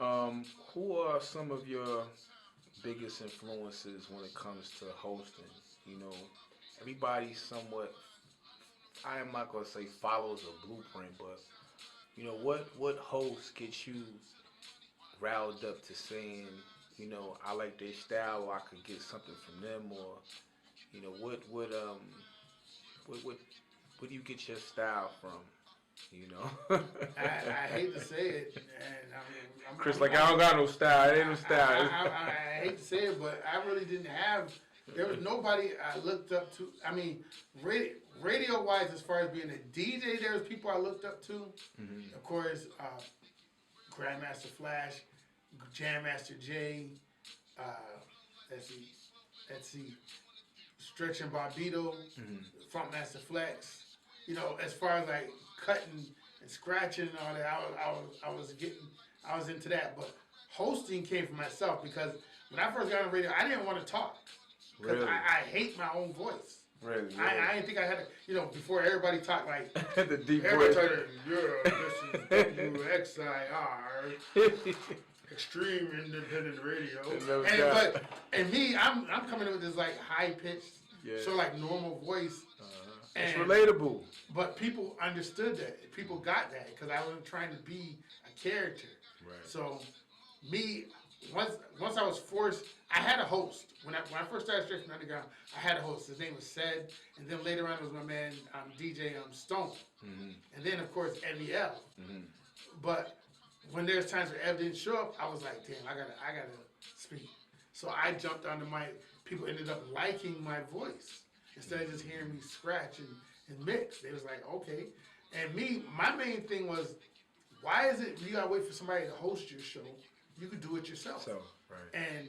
Who are some of your biggest influences when it comes to hosting? You know, everybody somewhat. I am not gonna say follows a blueprint, but what host gets you riled up to saying, I like their style, or I could get something from them, or what where do you get your style from? You know, I hate to say it, and Chris, like I don't got no style. It ain't no style. I hate to say it, but I really didn't have. There was nobody I looked up to. I mean, radio wise, as far as being a DJ, there was people I looked up to. Mm-hmm. Of course, Grandmaster Flash, Jam Master Jay. Uh, let's see, let's see, Stretch and Bobito, Mm-hmm. Funkmaster Flex. As far as like cutting and scratching and all that, I was into that. But hosting came from myself because when I first got on the radio, I didn't want to talk because Really, I hate my own voice. really, I didn't think I had to, before everybody talked like, the deep everybody voice. talked, yeah, this is WXIR, Extreme Independent Radio. No And doubt. and me, I'm coming in with this like high pitched, Yeah. so like normal voice. It's And relatable. but people understood that. People got that because I wasn't trying to be a character. Right. So me, once I was forced, I had a host. When I first started straight from underground, I had a host. His name was Ced, and then later on it was my man DJ Stone, Mm-hmm. and then of course Evie L. Mm-hmm. But when there's times where Ev didn't show up, I was like, damn, I gotta speak. So I jumped on the mic. People ended up liking my voice instead of just hearing me scratch and mix. They was like, okay. And me, my main thing was, why is it you gotta wait for somebody to host your show? You could do it yourself. So, right. And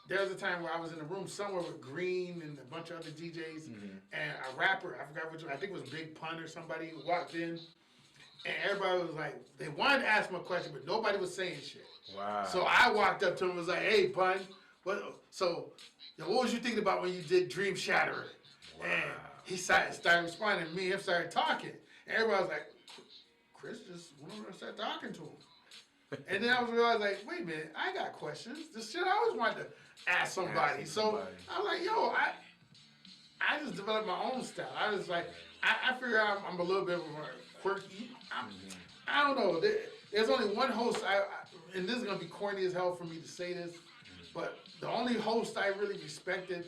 there was a time where I was in a room somewhere with Green and a bunch of other DJs, Mm-hmm. and a rapper, I forgot which one, I think it was Big Pun or somebody, who walked in, and everybody was like, they wanted to ask him a question, but nobody was saying shit. Wow. So I walked up to him and was like, hey, Pun, what was you thinking about when you did Dream Shatterer? Wow. And he started responding, me and him started talking. And everybody was like, Chris just went over and started talking to him. And then I was realized, like, wait a minute, I got questions. This shit I always wanted to ask somebody. So I'm like, yo, I just developed my own style. I was like, I figure I'm a little bit more quirky. I don't know. There's only one host, and this is going to be corny as hell for me to say this, but the only host I really respected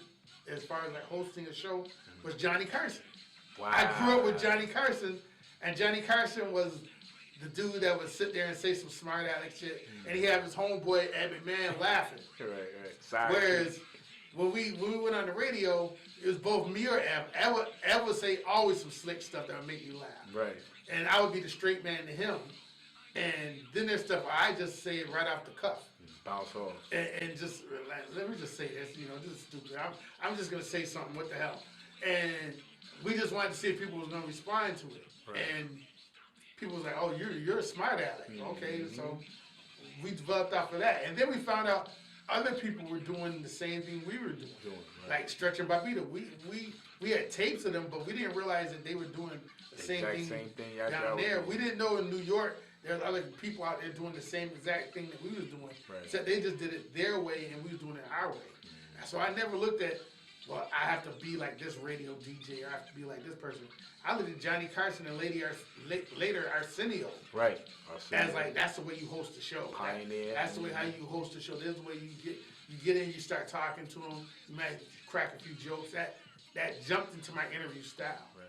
as far as like hosting a show was Johnny Carson. Wow. I grew up with Johnny Carson, and Johnny Carson was the dude that would sit there and say some smart aleck shit, and he had his homeboy Ed McMahon laughing. Right. Sorry. Whereas when we went on the radio, it was both me or Ev. Ev would say always some slick stuff that would make you laugh. Right. And I would be the straight man to him. And then there's stuff I just say it right off the cuff. Bounce off. And just, let me just say this, this is stupid. I'm just going to say something, what the hell. And we just wanted to see if people was going to respond to it. Right. And people was like, oh, you're a smart aleck. Mm-hmm. Okay, so we developed off of that. And then we found out other people were doing the same thing we were doing. Right. Like Stretch and Bobito. We had tapes of them, but we didn't realize that they were doing the same thing down there. We didn't know in New York there's other people out there doing the same exact thing that we was doing. Right. Except they just did it their way and we was doing it our way. Mm-hmm. So I never looked at, well, I have to be like this radio DJ or I have to be like this person. I looked at Johnny Carson and later Arsenio. Right. As like, that's the way you host the show. Pioneer. That's the way how you host the show. This is the way you get in, you start talking to them, you might crack a few jokes. That jumped into my interview style. Right.